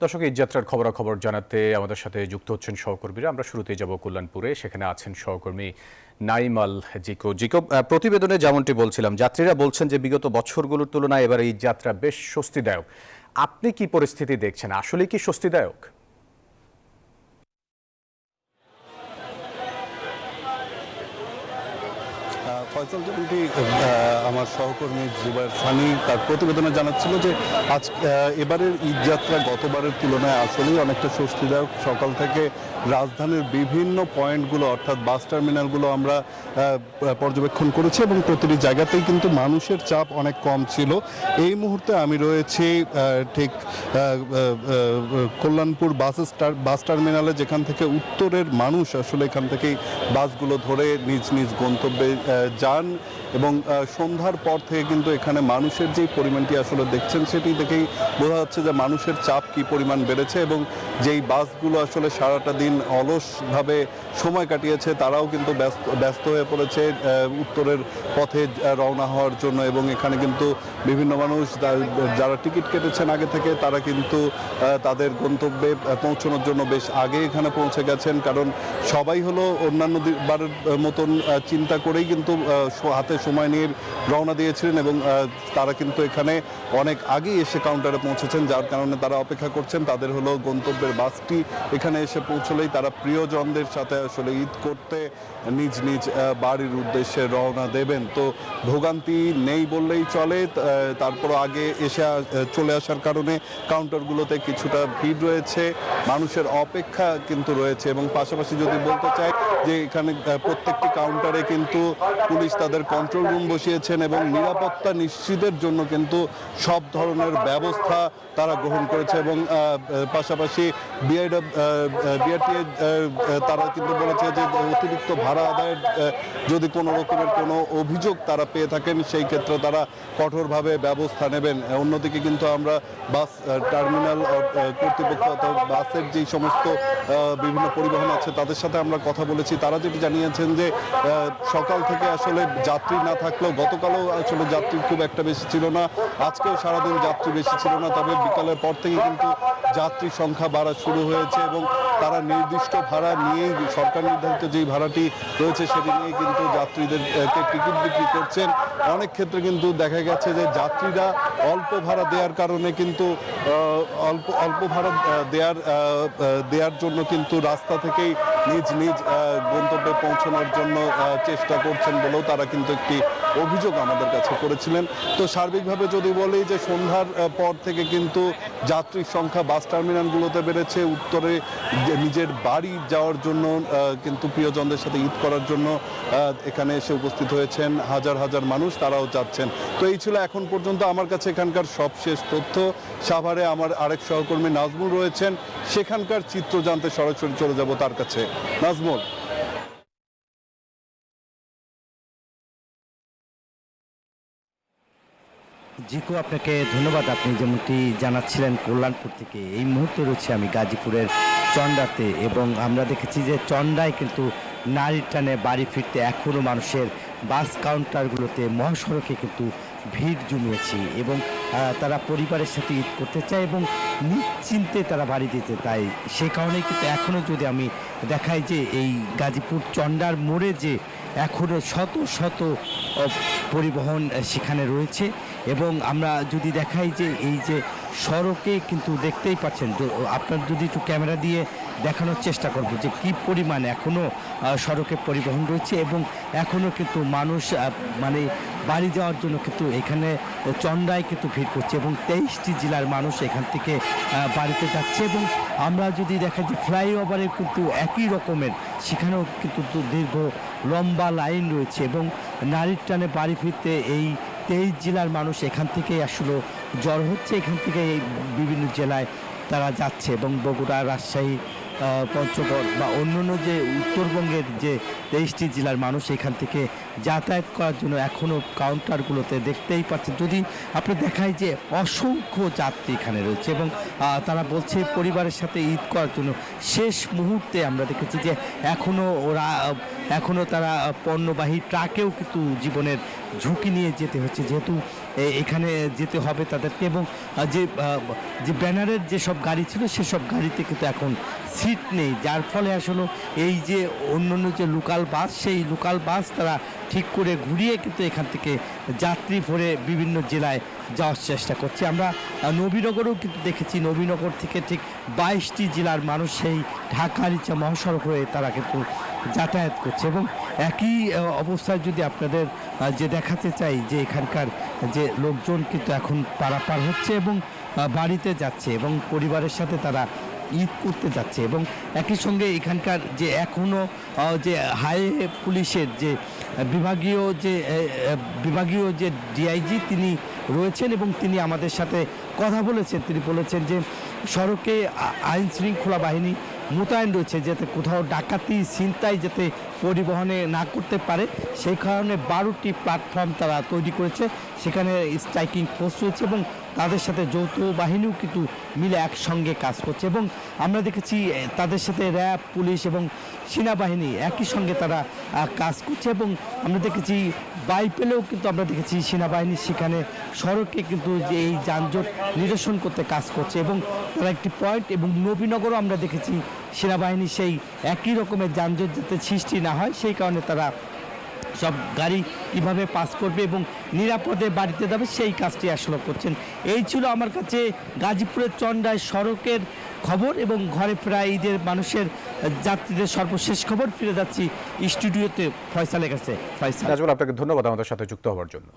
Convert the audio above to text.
দর্শক, এই যাত্রার খবরাখবর জানাতে আমাদের সাথে যুক্ত হচ্ছেন সহকর্মীরা। আমরা শুরুতেই যাব কল্যাণপুরে, সেখানে আছেন সহকর্মী নাইমাল জিকো। প্রতিবেদনে যেমনটি বলছিলাম, যাত্রীরা বলছেন যে বিগত বছরগুলোর তুলনায় এবার এই যাত্রা বেশ স্বস্তিদায়ক। আপনি কি পরিস্থিতি দেখছেন, আসলে কি স্বস্তিদায়ক? ফয়সাল, যেমনটি আমার সহকর্মী জুবায়ের সানি তার প্রতিবেদনে জানাচ্ছিল যে আজ এবারের ঈদযাত্রা গতবারের তুলনায় আসলেই অনেকটা স্বস্তিদায়ক। সকাল থেকে রাজধানীর বিভিন্ন পয়েন্টগুলো অর্থাৎ বাস টার্মিনালগুলো আমরা পর্যবেক্ষণ করেছি এবং প্রতিটি জায়গাতেই কিন্তু মানুষের চাপ অনেক কম ছিল। এই মুহূর্তে আমি রয়েছি ঠিক কল্যাণপুর বাস টার্মিনালে, যেখান থেকে উত্তরের মানুষ আসলে এখান থেকেই বাসগুলো ধরে নিজ নিজ গন্তব্যে যান এবং সন্ধ্যার পর থেকে কিন্তু এখানে মানুষের যেই পরিমাণটি আসলে দেখছেন সেটি দেখেই বোঝা যাচ্ছে যে মানুষের চাপ কি পরিমাণ বেড়েছে এবং যেই বাসগুলো আসলে সারাটা দিন অলসভাবে সময় কাটিয়েছে তারাও কিন্তু ব্যস্ত হয়ে পড়েছে উত্তরের পথে রওনা হওয়ার জন্য। এবং এখানে কিন্তু বিভিন্ন মানুষ যারা টিকিট কেটেছেন আগে থেকে তারা কিন্তু তাদের গন্তব্যে পৌঁছানোর জন্য বেশ আগে এখানে পৌঁছে গেছেন, কারণ সবাই হলো অন্যান্য বারের মতন চিন্তা করেই কিন্তু হাতে সময় নিয়ে রওনা দিয়েছিলেন এবং তারা কিন্তু এখানে অনেক আগেই এসে কাউন্টারে পৌঁছেছেন, যার কারণে তারা অপেক্ষা করছেন তাদের হলো গন্তব্যের বাসটি এখানে এসে পৌঁছলেই তারা প্রিয়জনদের সাথে আসলে ঈদ করতে নিজ নিজ বাড়ির উদ্দেশ্যে রওনা দেবেন। তো ভোগান্তি নেই বললেই চলে। তারপর আগে চলে আসার কারণে কাউন্টারগুলোতে কিছুটা ভিড় রয়েছে, মানুষের অপেক্ষা কিন্তু রয়েছে। এবং পাশাপাশি যদি বলতে চাই যে এখানে প্রত্যেকটি কাউন্টারে কিন্তু পুলিশ তাদের কন্ট্রোল রুম বসিয়েছেন এবং নিরাপত্তা নিশ্চিতের জন্য কিন্তু সব ধরনের ব্যবস্থা তারা গ্রহণ করেছে। এবং পাশাপাশি বিআরটিএ তারা কিন্তু বলেছে যে অতিরিক্ত ভাড়া আদায়ের যদি কোনো রকমের কোনো অভিযোগ তারা পেয়ে থাকেন সেই ক্ষেত্রে তারা কঠোরভাবে ব্যবস্থা নেবেন। অন্যদিকে কিন্তু আমরা বাস টার্মিনাল কর্তৃপক্ষ অথবা বাসের যেই সমস্ত বিভিন্ন পরিবহন আছে তাদের সাথে আমরা কথা বলেছি। তারা যেটি জানিয়েছেন যে সকাল থেকে আসলে যাত্রী না থাকলেও গতকালও আসলে যাত্রী খুব একটা বেশি ছিল না, আজকেও সারাদিন যাত্রী বেশি ছিল না, তবে বিকালের পর থেকে কিন্তু যাত্রী সংখ্যা বাড়া শুরু হয়েছে এবং তারা নির্দিষ্ট ভাড়া নিয়েই, সরকার নির্ধারিত যেই ভাড়াটি রয়েছে সেটি নিয়েই কিন্তু যাত্রীদেরকে টিকিট বিক্রি করছেন। অনেক ক্ষেত্রে কিন্তু দেখা গেছে যে যাত্রীরা অল্প ভাড়া দেওয়ার কারণে কিন্তু অল্প ভাড়া দেওয়ার জন্য কিন্তু রাস্তা থেকেই নিজ নিজ গন্তব্যে পৌঁছানোর জন্য চেষ্টা করছেন বলেও তারা কিন্তু একটি অভিযোগ আমাদের কাছে করেছিলেন। তো সার্বিকভাবে যদি বলি যে সন্ধ্যার পর থেকে কিন্তু যাত্রীর সংখ্যা বাস টার্মিনালগুলোতে বেড়েছে। উত্তরে নিজের বাড়ি যাওয়ার জন্য কিন্তু প্রিয়জনদের সাথে ঈদ করার জন্য এখানে এসে উপস্থিত হয়েছেন হাজার হাজার মানুষ, তারাও যাচ্ছেন। তো এই ছিল এখন পর্যন্ত আমার কাছে এখানকার সবশেষ তথ্য। সাভারে আমার আরেক সহকর্মী নাজমুল রয়েছেন, সেখানকার চিত্র জানতে সরাসরি চলে যাব তার কাছে। নাজমুল। জিকো, আপনাকে ধন্যবাদ। আপনি যেমনটি জানাচ্ছিলেন কল্যাণপুর থেকে, এই মুহূর্তে রয়েছে আমি গাজীপুরের চন্ডাতে এবং আমরা দেখেছি যে চন্ডায় কিন্তু নারীর টানে বাড়ি ফিরতে এখনও মানুষের বাস কাউন্টারগুলোতে মহাসড়কে কিন্তু ভিড় জমিয়েছি এবং তারা পরিবারের সাথে ঈদ করতে চায় এবং নিশ্চিন্তে তারা বাড়ি দিতে তাই। সে কারণেই কিন্তু এখনও যদি আমি দেখাই যে এই গাজীপুর চন্ডার মোড়ে যে এখনও শত শত পরিবহন সেখানে রয়েছে এবং আমরা যদি দেখাই যে এই যে সড়কে কিন্তু দেখতেই পাচ্ছেন, আপনার যদি একটু ক্যামেরা দিয়ে দেখানোর চেষ্টা করব যে কী পরিমাণ এখনও সড়কে পরিবহন রয়েছে এবং এখনও কিন্তু মানুষ মানে বাড়ি যাওয়ার জন্য কিন্তু এখানে চন্ডায় কিন্তু ভিড় করছে এবং 23টি জেলার মানুষ এখান থেকে বাড়িতে যাচ্ছে। এবং আমরা যদি দেখা যে ফ্লাইওভারে কিন্তু একই রকমের সেখানেও কিন্তু দীর্ঘ লম্বা লাইন রয়েছে এবং নারীর টানে বাড়ি ফিরতে এই 23 জেলার মানুষ এখান থেকে আসলে জ্বর হচ্ছে, এখান থেকে বিভিন্ন জেলায় তারা যাচ্ছে এবং বগুড়া, রাজশাহী, পঞ্চগড় বা অন্যান্য যে উত্তরবঙ্গের যে 23টি জেলার মানুষ এখান থেকে যাতায়াত করার জন্য এখনও কাউন্টারগুলোতে দেখতেই পাচ্ছেন। যদি আপনি দেখায় যে অসংখ্য যাত্রী এখানে রয়েছে এবং তারা বলছে পরিবারের সাথে ঈদ করার জন্য শেষ মুহূর্তে আমরা দেখেছি যে এখনও তারা পণ্যবাহী ট্রাকেও কিন্তু জীবনের ঝুঁকি নিয়ে যেতে হচ্ছে, যেহেতু এখানে যেতে হবে তাদেরকে, এবং যে ব্যানারের যেসব গাড়ি ছিল সেসব গাড়িতে কিন্তু এখন সিট নেই, যার ফলে আসলে এই যে অন্যান্য যে লোকাল বাস, সেই লোকাল বাস তারা ঠিক করে ঘুরিয়ে কিন্তু এখান থেকে যাত্রী ভরে বিভিন্ন জেলায় যাওয়ার চেষ্টা করছে। আমরা নবীনগরেও কিন্তু দেখেছি, নবীনগর থেকে ঠিক 22টি জেলার মানুষ সেই ঢাকার ইচ্ছা মহাসড়ক হয়ে তারা কিন্তু যাতায়াত করছে। এবং একই অবস্থায় যদি আপনাদের যে দেখাতে চাই যে এখানকার যে লোকজন কিন্তু এখন পারাপার হচ্ছে এবং বাড়িতে যাচ্ছে এবং পরিবারের সাথে তারা ঈদ করতে যাচ্ছে। এবং একই সঙ্গে এখানকার যে এখনও যে হাইওয়ে পুলিশের যে বিভাগীয় যে ডিআইজি তিনি রয়েছেন এবং তিনি আমাদের সাথে কথা বলেছেন। তিনি বলেছেন যে সড়কে আইন শৃঙ্খলা বাহিনী মোতায়েন রয়েছে, যাতে কোথাও ডাকাতি ছিনতাই যাতে পরিবহনে না করতে পারে, সেই কারণে 12টি প্ল্যাটফর্ম তারা তৈরি করেছে। সেখানে স্ট্রাইকিং ফোর্স রয়েছে এবং তাদের সাথে যৌথ বাহিনীও কিন্তু মিলে একসঙ্গে কাজ করছে। এবং আমরা দেখেছি তাদের সাথে র্যাব, পুলিশ এবং সেনাবাহিনী একই সঙ্গে তারা কাজ করছে। এবং আমরা দেখেছি বাইপেলেও কিন্তু আমরা দেখেছি সেনাবাহিনী সেখানে সড়কে কিন্তু যে এই যানজট নিরসন করতে কাজ করছে এবং তারা একটি পয়েন্ট, এবং নবীনগরও আমরা দেখেছি সেনাবাহিনী সেই একই রকমের যানজট যাতে সৃষ্টি না হয় সেই কারণে তারা সব গাড়ি কিভাবে পাস করবে এবং নিরাপদে বাড়িতে যাবে সেই কাজটি আসলে করছেন। এই ছিল আমার কাছে গাজীপুরের চন্ডায় সড়কের খবর এবং ঘরে ফেরা ঈদের মানুষের যাত্রীদের সর্বশেষ খবর। ফিরে যাচ্ছি স্টুডিওতে ফয়সালের কাছে। ফয়সাল, নাজমুল, আপনাকে ধন্যবাদ আমাদের সাথে যুক্ত হওয়ার জন্য।